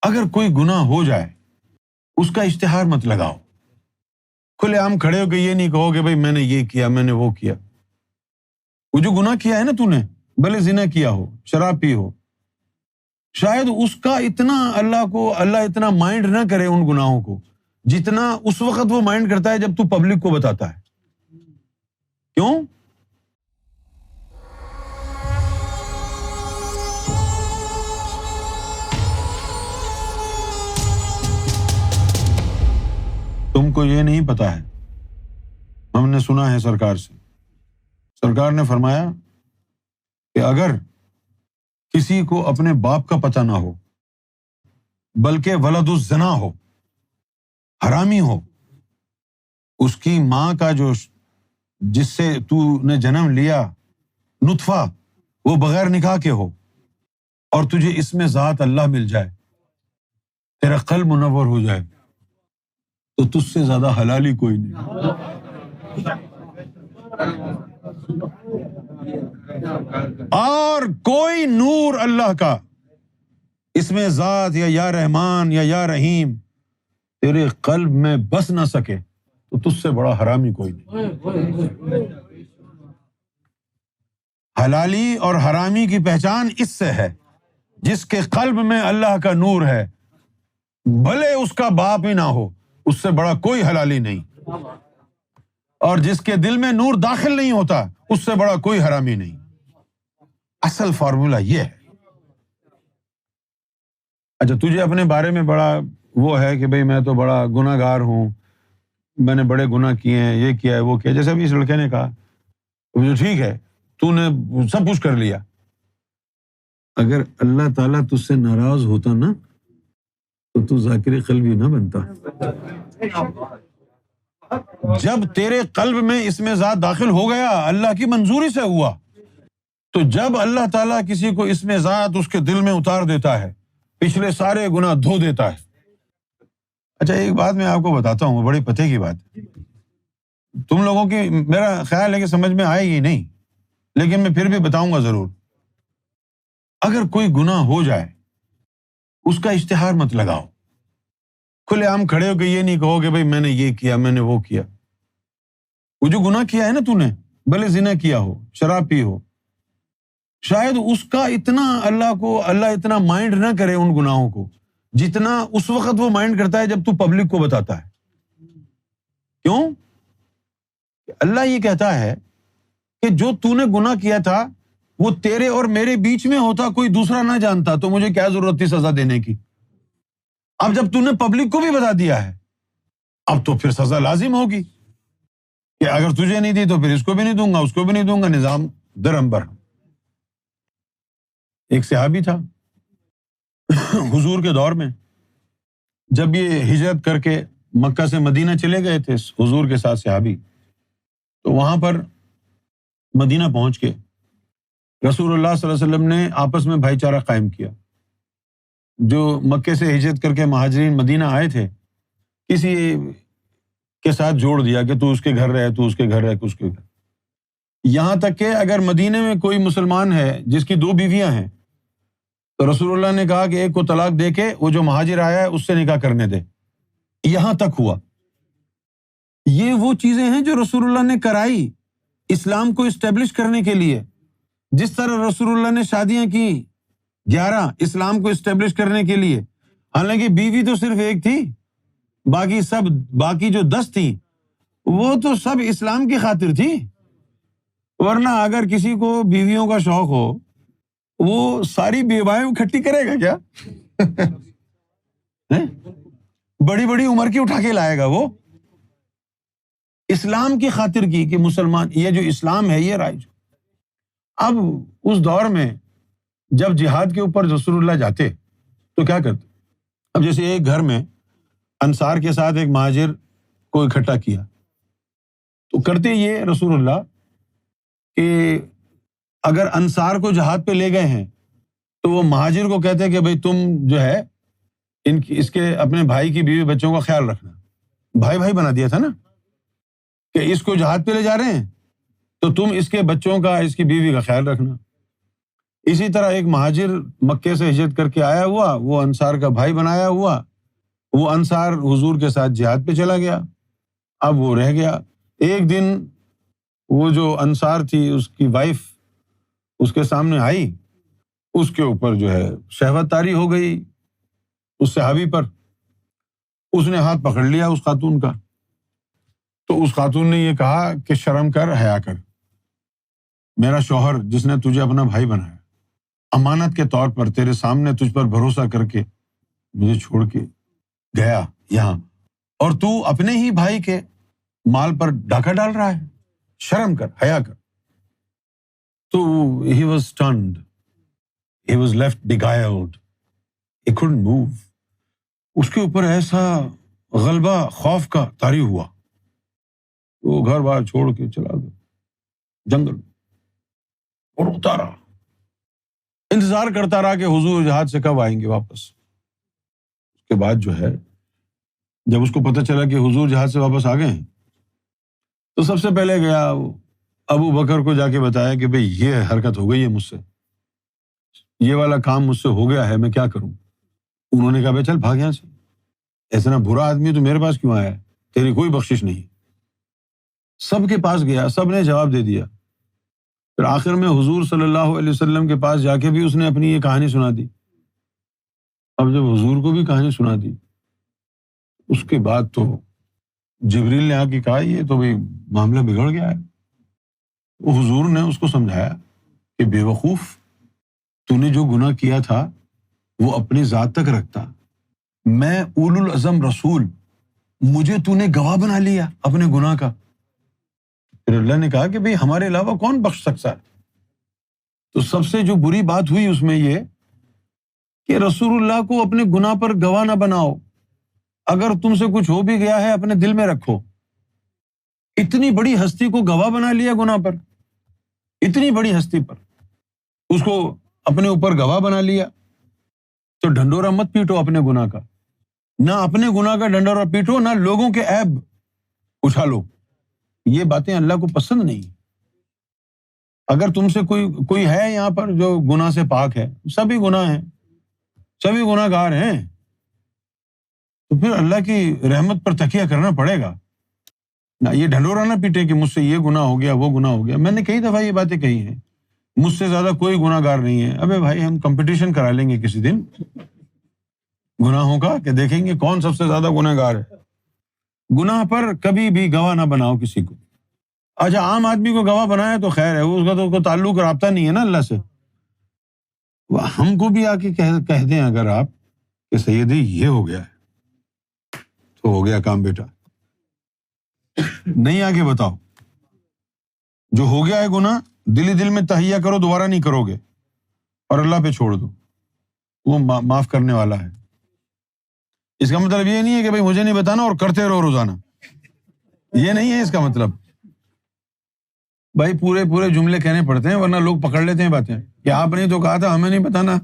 اگر کوئی گناہ ہو جائے اس کا اشتہار مت لگاؤ. کھلے عام کھڑے ہو کے یہ نہیں کہو کہ بھائی میں نے یہ کیا، میں نے وہ کیا. وہ جو گناہ کیا ہے نا تو نے، بھلے زنا کیا ہو، شراب پی ہو، شاید اس کا اتنا اللہ اتنا مائنڈ نہ کرے ان گناہوں کو جتنا اس وقت وہ مائنڈ کرتا ہے جب تو پبلک کو بتاتا ہے. کیوں؟ تم کو یہ نہیں پتا ہے، ہم نے سنا ہے سرکار سے، سرکار نے فرمایا کہ اگر کسی کو اپنے باپ کا پتہ نہ ہو بلکہ ولد الزنا ہو، حرامی ہو، اس کی ماں کا جو جس سے تو نے جنم لیا نطفہ وہ بغیر نکاح کے ہو، اور تجھے اس میں ذات اللہ مل جائے، تیرا قلب منور ہو جائے، تو تجھ سے زیادہ حلالی کوئی نہیں. اور کوئی نور اللہ کا اس میں ذات یا رحمان یا رحیم تیرے قلب میں بس نہ سکے تو تجھ سے بڑا حرامی کوئی نہیں. حلالی اور حرامی کی پہچان اس سے ہے، جس کے قلب میں اللہ کا نور ہے، بھلے اس کا باپ ہی نہ ہو، اس سے بڑا کوئی حلالی نہیں. اور جس کے دل میں نور داخل نہیں ہوتا اس سے بڑا کوئی حرامی نہیں. اصل فارمولا یہ ہے. اچھا، تجھے اپنے بارے میں بڑا وہ ہے کہ بھئی میں تو بڑا گناہ گار ہوں، میں نے بڑے گناہ کیے ہیں، یہ کیا ہے وہ کیا ہے، جیسے ابھی اس لڑکے نے کہا مجھے ٹھیک ہے تو نے سب کچھ کر لیا. اگر اللہ تعالیٰ تجھ سے ناراض ہوتا نا تو ذاکر قلبی نہ بنتا. جب تیرے قلب میں اس میں ذات داخل ہو گیا، اللہ کی منظوری سے ہوا، تو جب اللہ تعالیٰ کسی کو اس میں ذات اس کے دل میں اتار دیتا ہے، پچھلے سارے گناہ دھو دیتا ہے. اچھا، ایک بات میں آپ کو بتاتا ہوں، بڑی پتے کی بات، تم لوگوں کی میرا خیال ہے کہ سمجھ میں آئے گی نہیں، لیکن میں پھر بھی بتاؤں گا ضرور. اگر کوئی گناہ ہو جائے اس کا اشتہار مت لگاؤ. کھلے عام کھڑے ہو کے یہ نہیں کہو کہ بھائی میں نے یہ کیا، میں نے وہ کیا. وہ جو گناہ کیا ہے نا تو نے، بھلے زنا کیا ہو، شراب پی ہو، شاید اس کا اتنا اللہ اتنا مائنڈ نہ کرے ان گناہوں کو جتنا اس وقت وہ مائنڈ کرتا ہے جب تو پبلک کو بتاتا ہے. کیوں؟ اللہ یہ کہتا ہے کہ جو تو نے گناہ کیا تھا وہ تیرے اور میرے بیچ میں ہوتا، کوئی دوسرا نہ جانتا، تو مجھے کیا ضرورت تھی سزا دینے کی. اب جب تو نے پبلک کو بھی بتا دیا ہے، اب تو پھر سزا لازم ہوگی کہ اگر تجھے نہیں دی تو پھر اس کو بھی نہیں دوں گا، اس کو بھی نہیں دوں گا. نظام درہم برہم. ایک صحابی تھا حضور کے دور میں، جب یہ ہجرت کر کے مکہ سے مدینہ چلے گئے تھے حضور کے ساتھ صحابی، تو وہاں پر مدینہ پہنچ کے رسول اللہ صلی اللہ علیہ وسلم نے آپس میں بھائی چارہ قائم کیا. جو مکے سے ہجرت کر کے مہاجرین مدینہ آئے تھے، کسی کے ساتھ جوڑ دیا کہ تو اس کے گھر رہے، تو اس کے گھر رہے، اس کے گھر. یہاں تک کہ اگر مدینے میں کوئی مسلمان ہے جس کی 2 بیویاں ہیں تو رسول اللہ نے کہا کہ ایک کو طلاق دے کے وہ جو مہاجر آیا ہے اس سے نکاح کرنے دے. یہاں تک ہوا. یہ وہ چیزیں ہیں جو رسول اللہ نے کرائی اسلام کو اسٹیبلش کرنے کے لیے. جس طرح رسول اللہ نے شادیاں کی 11 اسلام کو اسٹیبلش کرنے کے لیے، حالانکہ بیوی تو صرف ایک تھی، باقی جو 10 تھیں وہ تو سب اسلام کی خاطر تھی. ورنہ اگر کسی کو بیویوں کا شوق ہو وہ ساری بیوائیں اکٹھی کرے گا کیا؟ بڑی بڑی عمر کی اٹھا کے لائے گا وہ. اسلام کی خاطر کی کہ مسلمان، یہ جو اسلام ہے یہ رائج. اب اس دور میں جب جہاد کے اوپر رسول اللہ جاتے تو کیا کرتے؟ اب جیسے ایک گھر میں انصار کے ساتھ ایک مہاجر کو اکٹھا کیا تو کرتے یہ رسول اللہ کہ اگر انصار کو جہاد پہ لے گئے ہیں تو وہ مہاجر کو کہتے کہ بھئی تم جو ہے اس کے اپنے بھائی کی بیوی بچوں کا خیال رکھنا. بھائی بنا دیا تھا نا کہ اس کو جہاد پہ لے جا رہے ہیں تو تم اس کے بچوں کا، اس کی بیوی کا خیال رکھنا. اسی طرح ایک مہاجر مکے سے ہجرت کر کے آیا ہوا، وہ انصار کا بھائی بنایا ہوا، وہ انصار حضور کے ساتھ جہاد پہ چلا گیا، اب وہ رہ گیا۔ ایک دن وہ جو انصار تھی اس کی وائف اس کے سامنے آئی، اس کے اوپر جو ہے شہوت طاری ہو گئی اس صحابی پر، اس نے ہاتھ پکڑ لیا اس خاتون کا، تو اس خاتون نے یہ کہا کہ شرم کر، حیا کر، میرا شوہر جس نے تجھے اپنا بھائی بنایا، امانت کے طور پر تیرے سامنے تجھ پر بھروسہ کر کے مجھے چھوڑ کے گیا یہاں، اور تو اپنے ہی بھائی کے مال پر ڈاکہ ڈال رہا ہے، شرم کر، حیا کر۔ تو he was stunned, he was left beguiled, he couldn't move۔ اس کے اوپر ایسا غلبہ خوف کا طاری ہوا، وہ گھر بار چھوڑ کے چلا گیا جنگل اور روتا رہا، انتظار کرتا رہا کہ حضور جہاد سے کب آئیں گے واپس۔ اس کے بعد جو ہے جب اس کو پتہ چلا کہ حضور جہاد سے واپس آ گئے ہیں، تو سب سے پہلے گیا ابو بکر کو جا کے بتایا کہ بھئی یہ حرکت ہو گئی ہے مجھ سے، یہ والا کام مجھ سے ہو گیا ہے، میں کیا کروں؟ انہوں نے کہا بھائی چل بھاگ یہاں سے، ایسا برا آدمی تو میرے پاس کیوں آیا ہے، تیری کوئی بخشش نہیں۔ سب کے پاس گیا، سب نے جواب دے دیا، پھر آخر میں حضور صلی اللہ علیہ وسلم کے پاس جا کے بھی اس نے اپنی یہ کہانی سنا دی۔ اب جب حضور کو بھی کہانی سنا دی، اس کے بعد تو جبریل نے آ کے کہا یہ تو بھئی معاملہ بگڑ گیا ہے۔ حضور نے اس کو سمجھایا کہ بے وقوف، تو نے جو گناہ کیا تھا وہ اپنی ذات تک رکھتا، میں اولو العزم رسول، مجھے تو نے گواہ بنا لیا اپنے گناہ کا۔ پھر اللہ نے کہا کہ بھئی ہمارے علاوہ کون بخش سکتا ہے؟ تو سب سے جو بری بات ہوئی اس میں یہ کہ رسول اللہ کو اپنے گناہ پر گواہ نہ بناؤ، اگر تم سے کچھ ہو بھی گیا ہے اپنے دل میں رکھو۔ اتنی بڑی ہستی کو گواہ بنا لیا گناہ پر، اتنی بڑی ہستی پر اس کو اپنے اوپر گواہ بنا لیا، تو ڈھنڈورا مت پیٹو اپنے گناہ کا، نہ اپنے گناہ کا ڈنڈورا پیٹو، نہ لوگوں کے عیب اچھالو، یہ باتیں اللہ کو پسند نہیں۔ اگر تم سے کوئی ہے یہاں پر جو گناہ سے پاک ہے، سبھی گناہ ہیں، سبھی گناہ گار ہیں، تو پھر اللہ کی رحمت پر تکیہ کرنا پڑے گا، نہ یہ ڈھنڈورا نہ پیٹے کہ مجھ سے یہ گناہ ہو گیا وہ گناہ ہو گیا۔ میں نے کئی دفعہ یہ باتیں کہی ہیں، مجھ سے زیادہ کوئی گناہ گار نہیں ہے۔ ابے بھائی ہم کمپٹیشن کرا لیں گے کسی دن گناہوں کا، کہ دیکھیں گے کون سب سے زیادہ گناہ گار ہے۔ گناہ پر کبھی بھی گواہ نہ بناؤ کسی کو۔ اچھا عام آدمی کو گواہ بنایا تو خیر ہے، اس کا تو کوئی تعلق رابطہ نہیں ہے نا اللہ سے۔ ہم کو بھی آ کے کہہ دیں اگر آپ کہ سیدی یہ ہو گیا ہے، تو ہو گیا کام بیٹا، نہیں آگے بتاؤ، جو ہو گیا ہے گناہ دل ہی دل میں تہیہ کرو، دوبارہ نہیں کرو گے، اور اللہ پہ چھوڑ دو، وہ معاف کرنے والا ہے۔ اس کا مطلب یہ نہیں ہے کہ بھائی مجھے نہیں بتانا اور کرتے رہو روزانہ، یہ نہیں ہے اس کا مطلب۔ بھائی پورے جملے کہنے پڑتے ہیں ورنہ لوگ پکڑ لیتے ہیں باتیں کہ آپ نے تو کہا تھا ہمیں نہیں بتانا۔